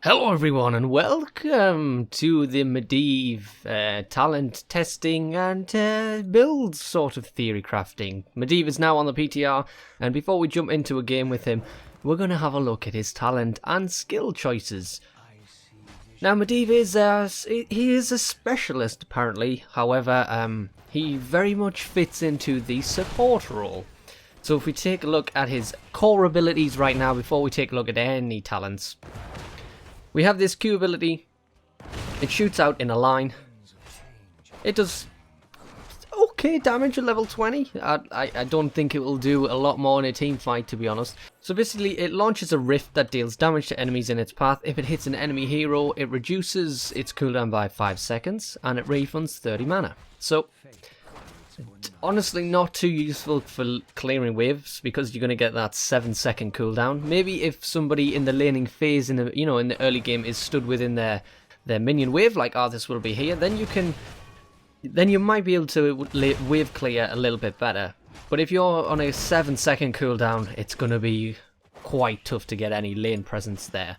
Hello everyone and welcome to the Medivh talent testing and build sort of theory crafting. Medivh is now on the PTR, and before we jump into a game with him, we're going to have a look at his talent and skill choices. Now Medivh is a specialist apparently, however he very much fits into the support role. So if we take a look at his core abilities right now before we take a look at any talents. We have this Q ability. It shoots out in a line. It does okay damage at level 20. I don't think it will do a lot more in a team fight, to be honest. So basically it launches a rift that deals damage to enemies in its path. If it hits an enemy hero, it reduces its cooldown by 5 seconds and it refunds 30 mana. So honestly not too useful for clearing waves because you're going to get that 7-second cooldown. Maybe if somebody in the laning phase in the in the early game is stood within their minion wave, like this will be here, then you might be able to wave clear a little bit better. But if you're on a 7-second cooldown, it's going to be quite tough to get any lane presence there.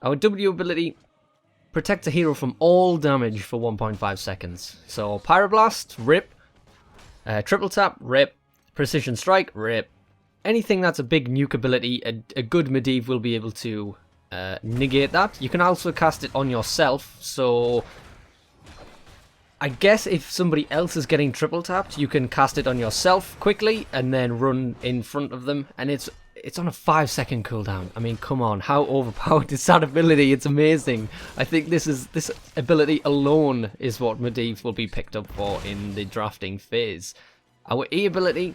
Our W ability protects a hero from all damage for 1.5 seconds. So Pyroblast, rip. Triple tap, rip. Precision strike, rip. Anything that's a big nuke ability, a good Medivh will be able to negate that. You can also cast it on yourself, so I guess if somebody else is getting triple tapped, you can cast it on yourself quickly and then run in front of them, and it's on a 5-second cooldown. I mean, come on, how overpowered is that ability? It's amazing. I think this ability alone is what Medivh will be picked up for in the drafting phase. Our E ability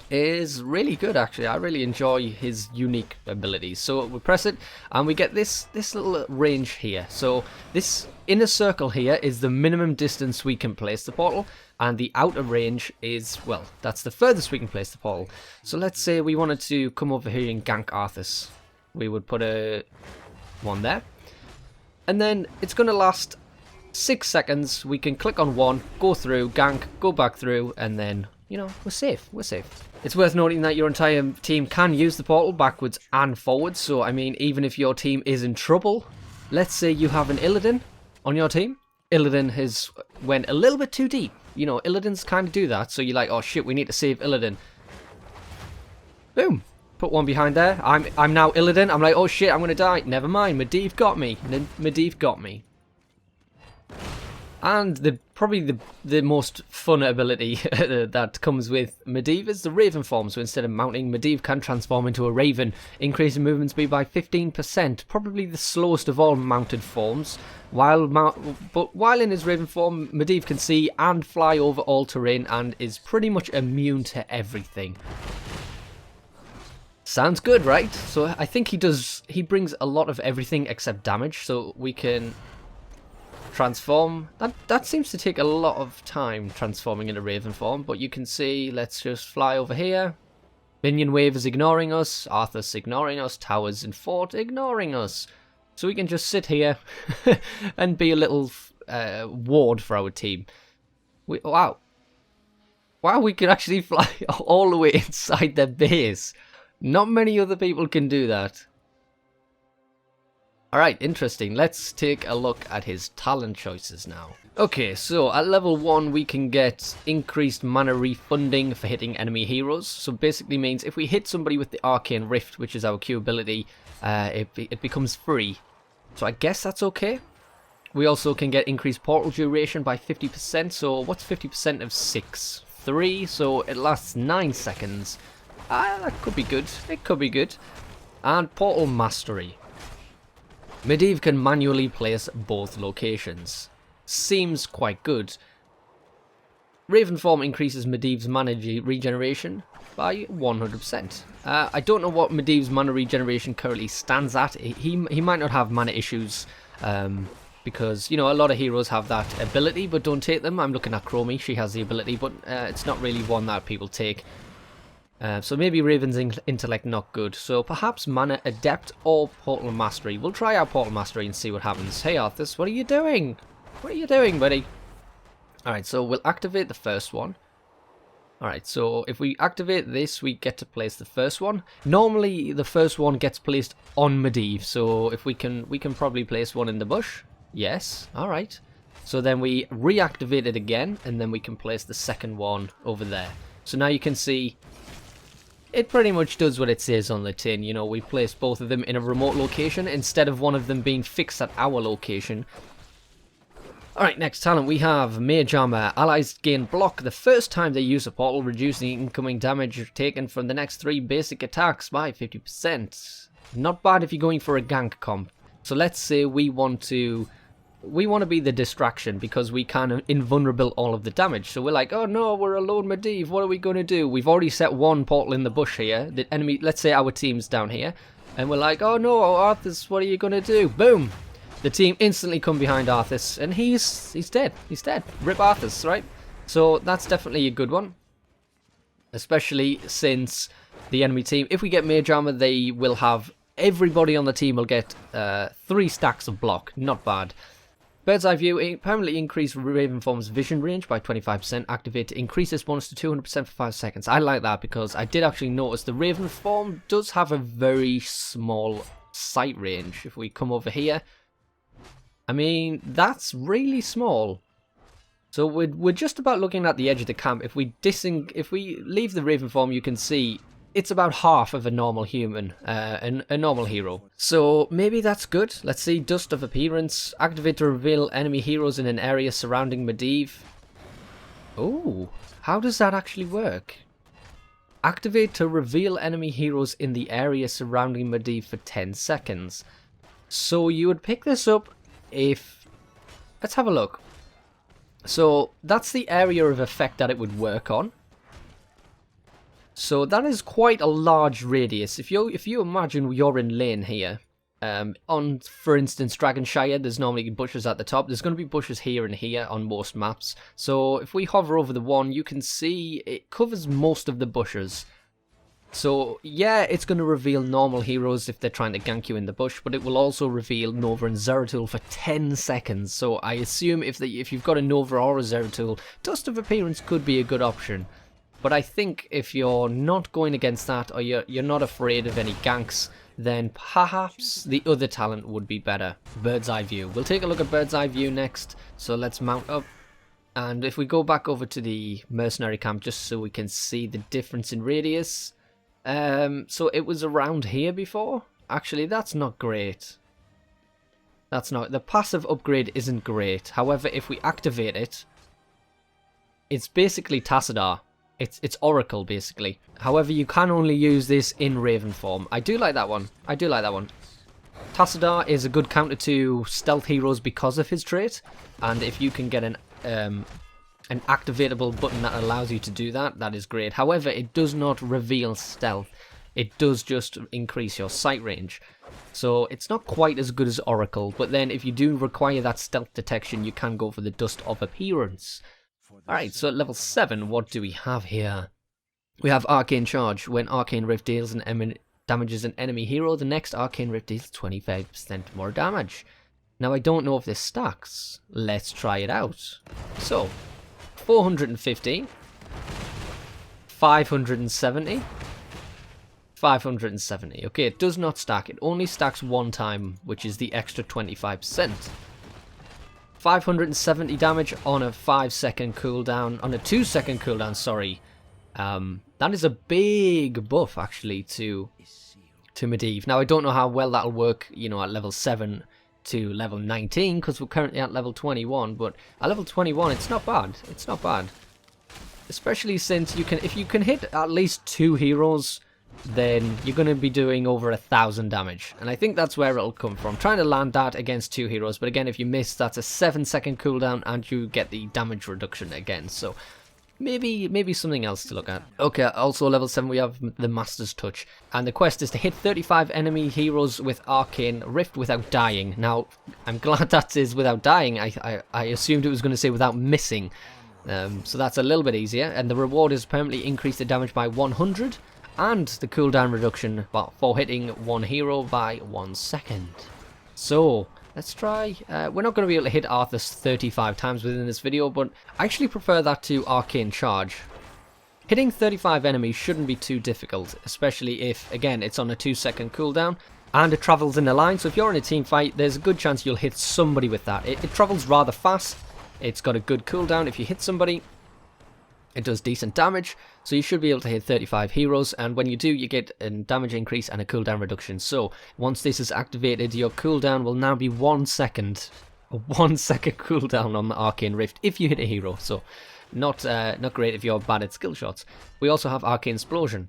is really good, actually. I really enjoy his unique abilities. So we press it and we get this little range here. So this inner circle here is the minimum distance we can place the portal, and the outer range is, well, that's the furthest we can place the portal. So let's say we wanted to come over here and gank Arthas. We would put a one there, and then it's going to last 6 seconds. We can click on one, go through, gank, go back through, and then we're safe. We're safe. It's worth noting that your entire team can use the portal backwards and forwards. So, I mean, even if your team is in trouble, let's say you have an Illidan on your team. Illidan has went a little bit too deep. Illidan's kind of do that. So you're like, oh shit, we need to save Illidan. Boom. Put one behind there. I'm now Illidan. I'm like, oh shit, I'm going to die. Never mind. Medivh got me. Medivh got me. And probably the most fun ability that comes with Medivh is the Raven form. So instead of mounting, Medivh can transform into a Raven, increasing movement speed by 15%. Probably the slowest of all mounted forms. While in his Raven form, Medivh can see and fly over all terrain and is pretty much immune to everything. Sounds good, right? So I think he brings a lot of everything except damage. So we can transform. That seems to take a lot of time, transforming into Raven form, but you can see, let's just fly over here. Minion wave is ignoring us, Arthas ignoring us, towers and fort ignoring us. So we can just sit here and be a little ward for our team. Wow, we can actually fly all the way inside their base. Not many other people can do that. Alright, interesting. Let's take a look at his talent choices now. Okay, so at level 1 we can get increased mana refunding for hitting enemy heroes. So basically means if we hit somebody with the Arcane Rift, which is our Q ability, it becomes free. So I guess that's okay. We also can get increased portal duration by 50%. So what's 50% of 6? 3, so it lasts 9 seconds. That could be good. It could be good. And portal mastery. Medivh can manually place both locations. Seems quite good. Raven form increases Medivh's mana regeneration by 100%. I don't know what Medivh's mana regeneration currently stands at. He might not have mana issues because, a lot of heroes have that ability but don't take them. I'm looking at Chromie, she has the ability, but it's not really one that people take. So maybe Raven's intellect not good. So perhaps Mana Adept or Portal Mastery. We'll try our Portal Mastery and see what happens. Hey Arthas, what are you doing? What are you doing, buddy? Alright, so we'll activate the first one. Alright, so if we activate this, we get to place the first one. Normally, the first one gets placed on Medivh, so if we can probably place one in the bush. Yes, alright. So then we reactivate it again, and then we can place the second one over there. So now you can see, it pretty much does what it says on the tin. You know, we place both of them in a remote location, instead of one of them being fixed at our location. Alright, next talent we have Mage Armor. Allies gain block the first time they use a portal, reducing incoming damage taken from the next 3 basic attacks by 50%. Not bad if you're going for a gank comp. So let's say we want to be the distraction because we can invulnerable all of the damage. So we're like, oh no, we're alone Medivh, what are we going to do? We've already set one portal in the bush here. The enemy, let's say our team's down here. And we're like, oh no, Arthas, what are you going to do? Boom! The team instantly come behind Arthas, and he's dead. He's dead. Rip Arthas, right? So that's definitely a good one. Especially since the enemy team, if we get Mage Armor, they will have, everybody on the team will get 3 stacks of block. Not bad. Bird's Eye View, permanently increase Ravenform's vision range by 25%. Activate to increase this bonus to 200% for 5 seconds. I like that because I did actually notice the Ravenform does have a very small sight range. If we come over here, I mean, that's really small. So we're just about looking at the edge of the camp. If we leave the Raven form, you can see it's about half of a normal human, a normal hero. So maybe that's good. Let's see, Dust of Appearance. Activate to reveal enemy heroes in an area surrounding Medivh. Oh, how does that actually work? Activate to reveal enemy heroes in the area surrounding Medivh for 10 seconds. So you would pick this up if, let's have a look. So that's the area of effect that it would work on. So that is quite a large radius. If you imagine you're in lane here, on, for instance, Dragonshire, there's normally bushes at the top. There's going to be bushes here and here on most maps. So if we hover over the one, you can see it covers most of the bushes. So, yeah, it's going to reveal normal heroes if they're trying to gank you in the bush, but it will also reveal Nova and Zeratul for 10 seconds. So I assume if you've got a Nova or a Zeratul, Dust of Appearance could be a good option. But I think if you're not going against that, or you're not afraid of any ganks, then perhaps the other talent would be better. Bird's Eye View. We'll take a look at Bird's Eye View next, so let's mount up. And if we go back over to the mercenary camp, just so we can see the difference in radius. So it was around here before. Actually, that's not great. That's not, the passive upgrade isn't great. However, if we activate it, it's basically Tassadar. It's Oracle basically. However, you can only use this in Raven form. I do like that one. I do like that one. Tassadar is a good counter to stealth heroes because of his trait, and if you can get an activatable button that allows you to do that, that is great. However, it does not reveal stealth. It does just increase your sight range. So it's not quite as good as Oracle, but then if you do require that stealth detection, you can go for the Dust of Appearance. Alright, so at level 7, what do we have here? We have Arcane Charge. When Arcane Rift deals damages an enemy hero, the next Arcane Rift deals 25% more damage. Now I don't know if this stacks. Let's try it out. So, 450, 570, 570. Okay, it does not stack. It only stacks one time, which is the extra 25%. 570 damage on a 5-second cooldown, on a 2-second cooldown, sorry. That is a big buff, actually, to Medivh. Now, I don't know how well that'll work, you know, at level 7 to level 19, because we're currently at level 21, but at level 21, it's not bad. It's not bad. Especially since if you can hit at least 2 heroes, then you're going to be doing over 1,000 damage. And I think that's where it'll come from. Trying to land that against 2 heroes, but again, if you miss, that's a 7-second cooldown, and you get the damage reduction again. So maybe something else to look at. Okay, also level 7 we have the Master's Touch, and the quest is to hit 35 enemy heroes with Arcane Rift without dying. Now, I'm glad that is without dying. I assumed it was going to say without missing. So that's a little bit easier, and the reward is permanently increase the damage by 100, and the cooldown reduction for hitting one hero by 1 second. So let's try. We're not going to be able to hit Arthas 35 times within this video, but I actually prefer that to Arcane Charge. Hitting 35 enemies shouldn't be too difficult, especially if, again, it's on a 2-second cooldown and it travels in a line. So if you're in a team fight, there's a good chance you'll hit somebody with that. It travels rather fast. It's got a good cooldown. If you hit somebody, it does decent damage, so you should be able to hit 35 heroes, and when you do, you get a damage increase and a cooldown reduction. So once this is activated, your cooldown will now be 1 second. A 1 second cooldown on the Arcane Rift if you hit a hero, so not great if you're bad at skill shots. We also have Arcane Explosion.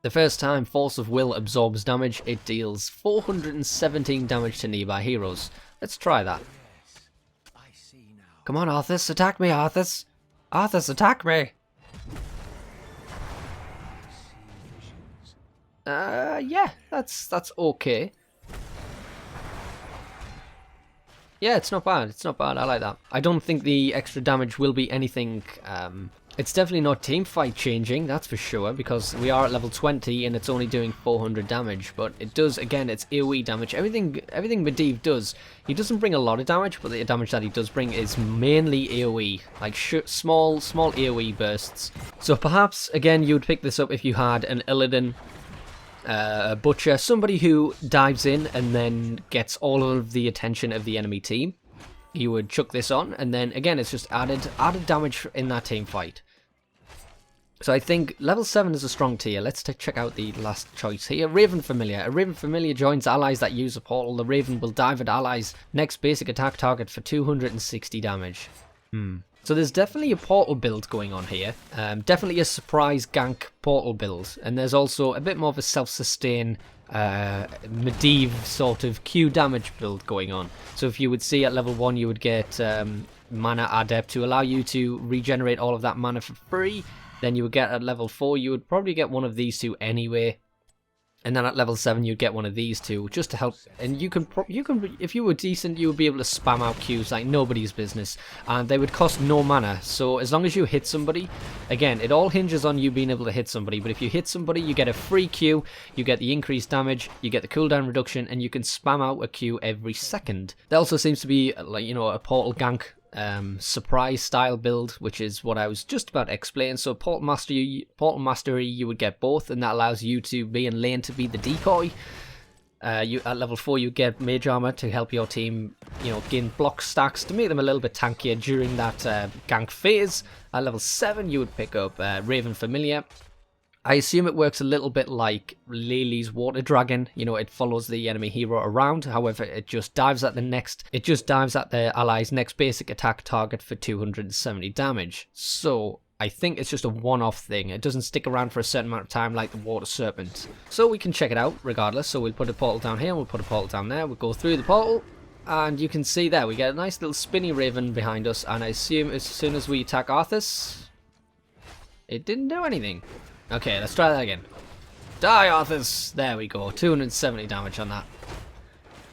The first time Force of Will absorbs damage, it deals 417 damage to nearby heroes. Let's try that. Come on, Arthas, attack me, Arthas! Arthas, attack me! Yeah, that's okay. Yeah, it's not bad, I like that. I don't think the extra damage will be anything, it's definitely not teamfight changing, that's for sure, because we are at level 20 and it's only doing 400 damage, but it does, again, it's AoE damage. Everything Medivh does, he doesn't bring a lot of damage, but the damage that he does bring is mainly AoE, like small AoE bursts. So perhaps, again, you would pick this up if you had an Illidan, a Butcher, somebody who dives in and then gets all of the attention of the enemy team. You would chuck this on, and then, again, it's just added damage in that team fight. So I think level 7 is a strong tier. Let's check out the last choice here. Raven Familiar. A Raven Familiar joins allies that use a portal. The Raven will dive at allies' next basic attack target for 260 damage. So there's definitely a portal build going on here. Definitely a surprise gank portal build. And there's also a bit more of a self-sustain Medivh sort of Q damage build going on. So if you would see at level 1 you would get Mana Adept to allow you to regenerate all of that mana for free. Then you would get at level 4, you would probably get one of these two anyway. And then at level 7 you'd get one of these two just to help. And you can if you were decent, you would be able to spam out Qs like nobody's business, and they would cost no mana. So as long as you hit somebody, again, it all hinges on you being able to hit somebody, but if you hit somebody, you get a free Q, you get the increased damage, you get the cooldown reduction, and you can spam out a Q every second. There also seems to be, like, you know, a portal gank surprise style build, which is what I was just about to explain. So portal mastery, you would get both, and that allows you to be in lane to be the decoy. You at level 4 you get mage armor to help your team, you know, gain block stacks to make them a little bit tankier during that gank phase. At level 7 you would pick up Raven Familiar. I assume it works a little bit like Lely's Water Dragon. You know, it follows the enemy hero around. However, it just dives at the ally's next basic attack target for 270 damage. So I think it's just a one-off thing. It doesn't stick around for a certain amount of time like the Water Serpent. So we can check it out regardless. So we'll put a portal down here, we'll put a portal down there, we'll go through the portal, and you can see there we get a nice little spinny raven behind us, and I assume as soon as we attack Arthas, it didn't do anything. Okay, let's try that again. Die, Arthas! There we go, 270 damage on that.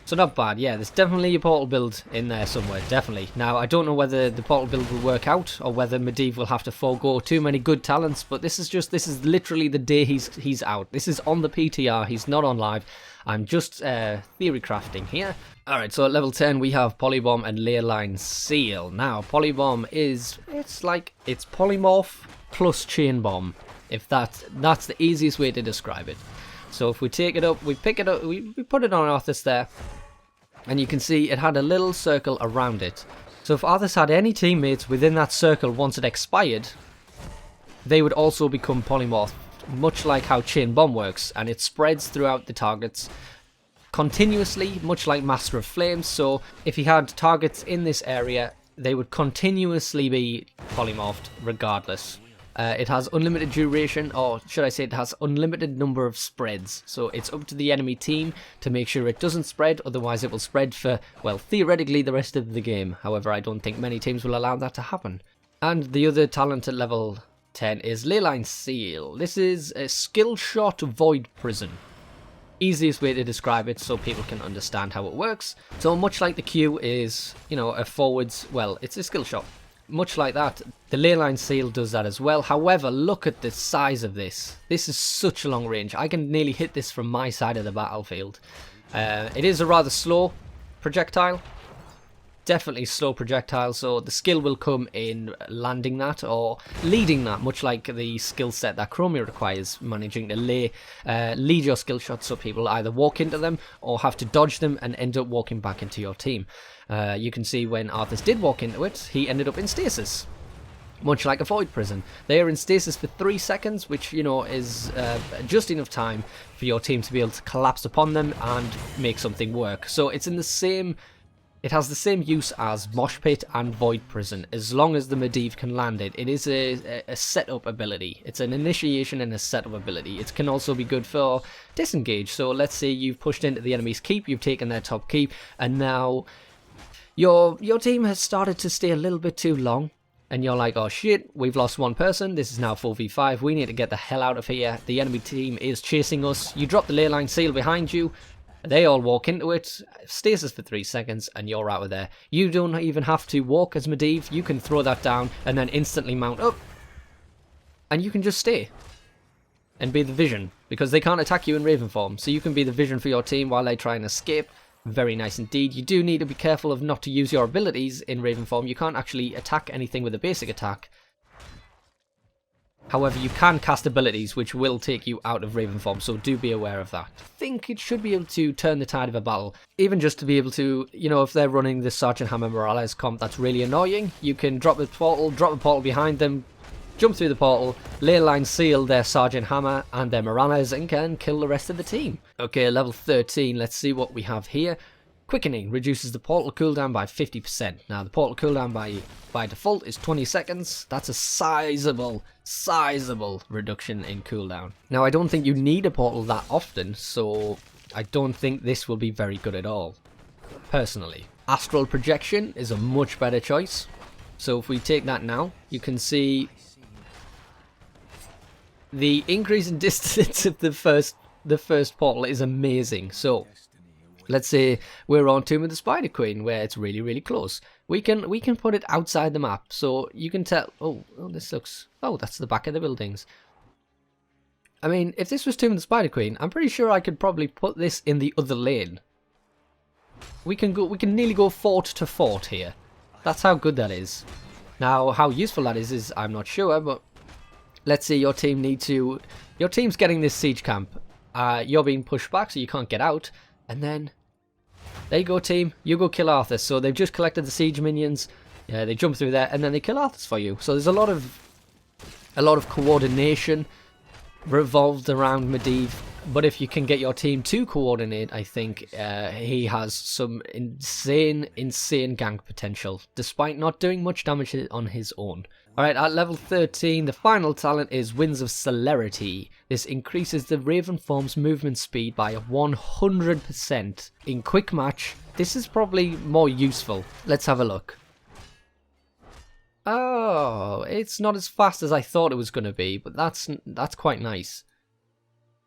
So not bad, yeah, there's definitely a portal build in there somewhere, definitely. Now, I don't know whether the portal build will work out, or whether Medivh will have to forego too many good talents, but this is literally the day he's out. This is on the PTR, he's not on live. I'm just theory crafting here. Alright, so at level 10 we have Polybomb and Leyline Seal. Now, Polybomb it's Polymorph plus Chain Bomb. If that's the easiest way to describe it. So if we take it up, we pick it up, we put it on Arthas there, and you can see it had a little circle around it. So if Arthas had any teammates within that circle once it expired, they would also become polymorphed, much like how Chain Bomb works, and it spreads throughout the targets continuously, much like Master of Flames. So if he had targets in this area, they would continuously be polymorphed regardless. It has unlimited duration, or should I say it has unlimited number of spreads. So it's up to the enemy team to make sure it doesn't spread, otherwise it will spread for, well, theoretically the rest of the game. However, I don't think many teams will allow that to happen. And the other talent at level 10 is Leyline Seal. This is a skill shot void prison. Easiest way to describe it so people can understand how it works. So much like the Q is, you know, a forwards, well, it's a skill shot. Much like that, the Leyline Seal does that as well. However, look at the size of this. This is such a long range. I can nearly hit this from my side of the battlefield. It is a rather slow projectile. definitely slow projectile, so the skill will come in landing that or leading that, much like the skill set that Chromia requires, managing to lead your skill shots so people either walk into them or have to dodge them and end up walking back into your team. You can see when Arthas did walk into it, he ended up in stasis. Much like a void prison. They are in stasis for 3 seconds, which, you know, is just enough time for your team to be able to collapse upon them and make something work. So it's in the same... It has the same use as Mosh Pit and Void Prison, as long as the Medivh can land it. It is a setup ability. It's an initiation and a setup ability. It can also be good for disengage. So let's say you've pushed into the enemy's keep, you've taken their top keep, and now your team has started to stay a little bit too long. And you're like, oh shit, we've lost one person, this is now 4v5, we need to get the hell out of here, the enemy team is chasing us. You drop the ley line seal behind you, they all walk into it, stasis for 3 seconds, and you're out of there. You don't even have to walk as Medivh, you can throw that down and then instantly mount up. And you can just stay. And be the vision, because they can't attack you in Raven form, so you can be the vision for your team while they try and escape. Very nice indeed. You do need to be careful of not to use your abilities in Raven form. You can't actually attack anything with a basic attack. However, you can cast abilities which will take you out of Raven form, so do be aware of that. I think it should be able to turn the tide of a battle. Even just to be able to, you know, if they're running the Sergeant Hammer Morales comp that's really annoying, you can drop a portal behind them, jump through the portal, ley line seal their Sergeant Hammer and their Morales, and can kill the rest of the team. Okay, level 13, let's see what we have here. Quickening reduces the portal cooldown by 50%. Now, the portal cooldown by default is 20 seconds. That's a sizable reduction in cooldown. Now, I don't think you need a portal that often, so I don't think this will be very good at all, personally. Astral projection is a much better choice. So if we take that now, you can see the increase in distance of the first portal is amazing. So let's say we're on Tomb of the Spider Queen, where it's really, really close. We can put it outside the map, so you can tell. Oh, this looks. Oh, that's the back of the buildings. I mean, if this was Tomb of the Spider Queen, I'm pretty sure I could probably put this in the other lane. We can nearly go fort to fort here. That's how good that is. Now, how useful that is I'm not sure, but let's say your team's getting this siege camp. You're being pushed back, so you can't get out. And then, there you go, team. You go kill Arthas. So they've just collected the siege minions. Yeah, they jump through there, and then they kill Arthas for you. So there's a lot of coordination revolved around Medivh. But if you can get your team to coordinate, I think he has some insane gank potential, despite not doing much damage on his own. Alright, at level 13, the final talent is Winds of Celerity. This increases the Raven form's movement speed by 100%. In quick match, this is probably more useful. Let's have a look. Oh, it's not as fast as I thought it was going to be, but that's quite nice.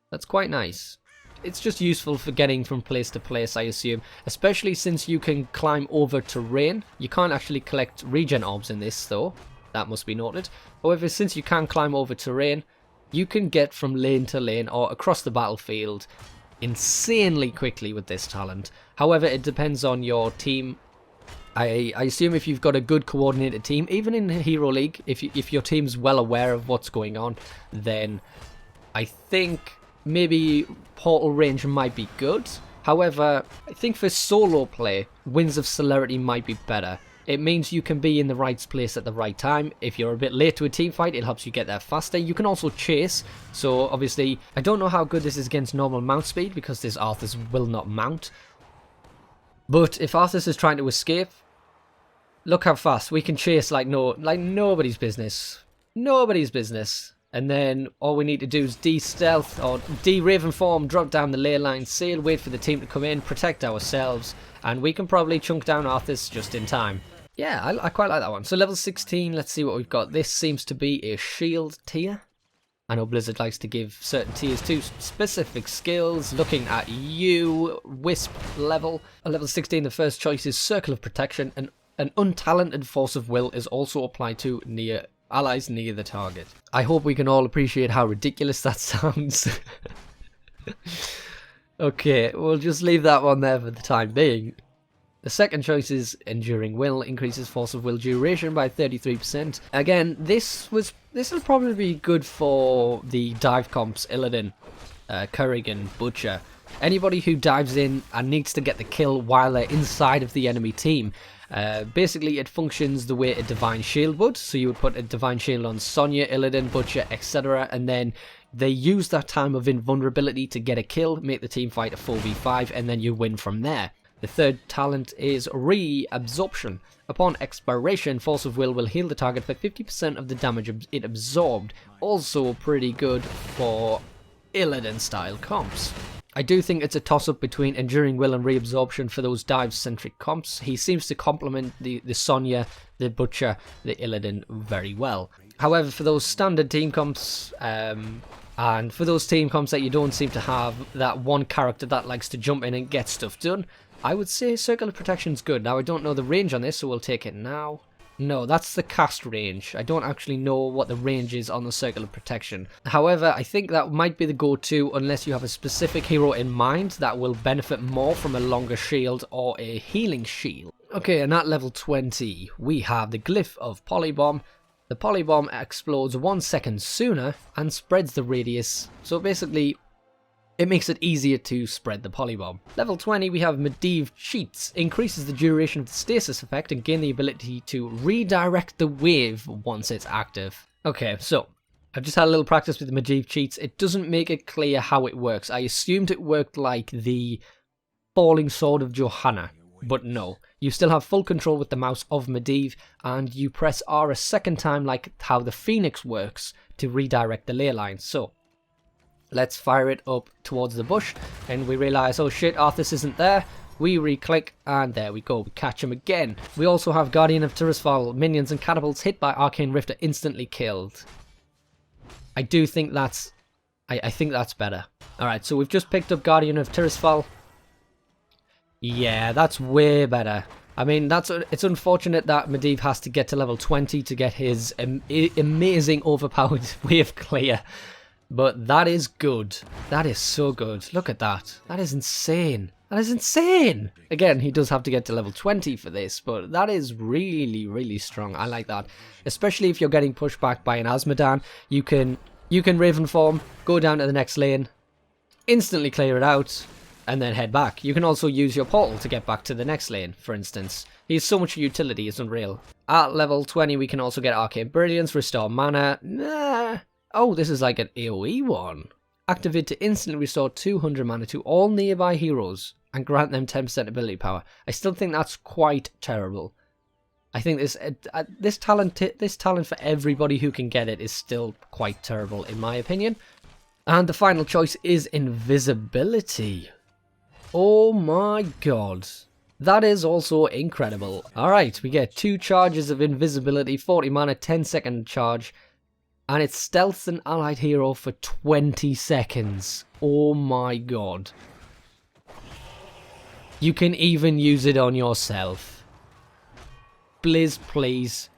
That's quite nice. It's just useful for getting from place to place, I assume. Especially since you can climb over terrain. You can't actually collect regen orbs in this, though. That must be noted. However, since you can climb over terrain, you can get from lane to lane or across the battlefield insanely quickly with this talent. However, it depends on your team. I assume if you've got a good coordinated team, even in Hero League, if your team's well aware of what's going on, then I think maybe portal range might be good. However, I think for solo play, Winds of Celerity might be better. It means you can be in the right place at the right time. If you're a bit late to a team fight, it helps you get there faster. You can also chase. So obviously, I don't know how good this is against normal mount speed because this Arthas will not mount. But if Arthas is trying to escape, look how fast we can chase like nobody's business. Nobody's business. And then all we need to do is de-stealth or de-Raven form, drop down the ley line, sail, wait for the team to come in, protect ourselves, and we can probably chunk down Arthas just in time. Yeah, I quite like that one. So level 16, let's see what we've got. This seems to be a shield tier. I know Blizzard likes to give certain tiers to specific skills. Looking at you, Wisp level. At level 16, the first choice is Circle of Protection. An untalented force of will is also applied to allies near the target. I hope we can all appreciate how ridiculous that sounds. Okay, we'll just leave that one there for the time being. The second choice is Enduring Will, increases Force of Will duration by 33%. Again, this will probably be good for the dive comps, Illidan, Kurgan, Butcher. Anybody who dives in and needs to get the kill while they're inside of the enemy team. Basically, it functions the way a Divine Shield would. So you would put a Divine Shield on Sonya, Illidan, Butcher, etc. And then they use that time of invulnerability to get a kill, make the team fight a 4v5, and then you win from there. The third talent is Reabsorption. Upon expiration, Force of Will heal the target for 50% of the damage it absorbed. Also pretty good for Illidan style comps. I do think it's a toss-up between Enduring Will and Reabsorption for those dive-centric comps. He seems to complement the Sonya, the Butcher, the Illidan very well. However, for those standard team comps, and for those team comps that you don't seem to have that one character that likes to jump in and get stuff done, I would say Circle of Protection's good. Now, I don't know the range on this, so we'll take it now. No, that's the cast range. I don't actually know what the range is on the Circle of Protection. However, I think that might be the go-to unless you have a specific hero in mind that will benefit more from a longer shield or a healing shield. Okay, and at level 20, we have the Glyph of Polybomb. The Polybomb explodes 1 second sooner and spreads the radius. So basically, it makes it easier to spread the Polybomb. Level 20, we have Medivh Cheats. Increases the duration of the stasis effect and gain the ability to redirect the wave once it's active. Okay, so I've just had a little practice with the Medivh Cheats. It doesn't make it clear how it works. I assumed it worked like the Falling Sword of Johanna, but no. You still have full control with the mouse of Medivh, and you press R a second time like how the Phoenix works to redirect the ley lines. So let's fire it up towards the bush, and we realise, oh shit, Arthas isn't there. We re-click, and there we go, we catch him again. We also have Guardian of Tirisfal. Minions and catapults hit by Arcane Rift are instantly killed. I do think that's... I think that's better. Alright, so we've just picked up Guardian of Tirisfal. Yeah, that's way better. I mean, it's unfortunate that Medivh has to get to level 20 to get his amazing overpowered wave clear. But that is good. That is so good. Look at that. That is insane. That is insane. Again, he does have to get to level 20 for this, but that is really, really strong. I like that. Especially if you're getting pushed back by an Azmodan. You can Raven form, go down to the next lane, instantly clear it out, and then head back. You can also use your portal to get back to the next lane, for instance. He has so much utility, it's unreal. At level 20, we can also get Arcane Brilliance, Restore Mana. Nah. Oh, this is like an AoE one. Activate to instantly restore 200 mana to all nearby heroes and grant them 10% ability power. I still think that's quite terrible. I think this talent for everybody who can get it is still quite terrible in my opinion. And the final choice is Invisibility. Oh my god. That is also incredible. Alright, we get 2 charges of Invisibility, 40 mana, 10-second charge. And it stealths an allied hero for 20 seconds. Oh my god. You can even use it on yourself. Blizz, please.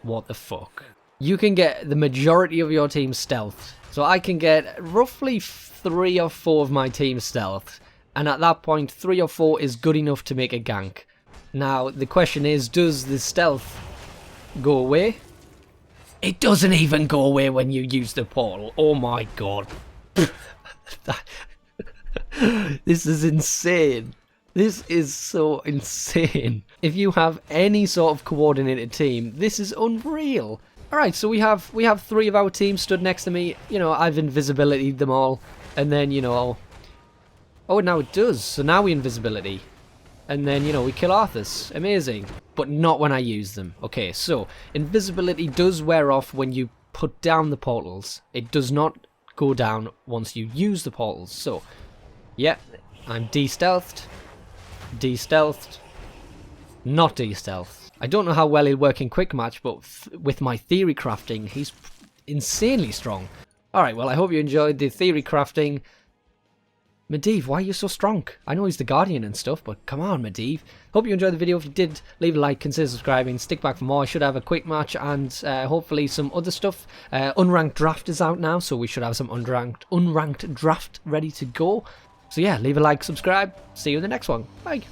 What the fuck? You can get the majority of your team stealthed. So I can get roughly 3 or 4 of my team stealthed. And at that point, 3 or 4 is good enough to make a gank. Now, the question is, does the stealth go away? It doesn't even go away when you use the portal. Oh my god. This is insane. This is so insane. If you have any sort of coordinated team, this is unreal. Alright, so we have 3 of our team stood next to me. You know, I've invisibilitied them all. And then, you know... Oh, now it does. So now we invisibility. And then, you know, we kill Arthas. Amazing. But not when I use them. Okay, so invisibility does wear off when you put down the portals. It does not go down once you use the portals. So, yeah, I'm de-stealthed. De-stealthed. Not de-stealthed. I don't know how well he'll work in quick match, but with my theory crafting, he's insanely strong. Alright, well, I hope you enjoyed the theory crafting. Medivh, why are you so strong? I know he's the Guardian and stuff, but come on, Medivh. Hope you enjoyed the video. If you did, leave a like, consider subscribing, stick back for more. I should have a quick match and hopefully some other stuff. Unranked draft is out now, so we should have some unranked draft ready to go. So yeah, leave a like, subscribe. See you in the next one. Bye.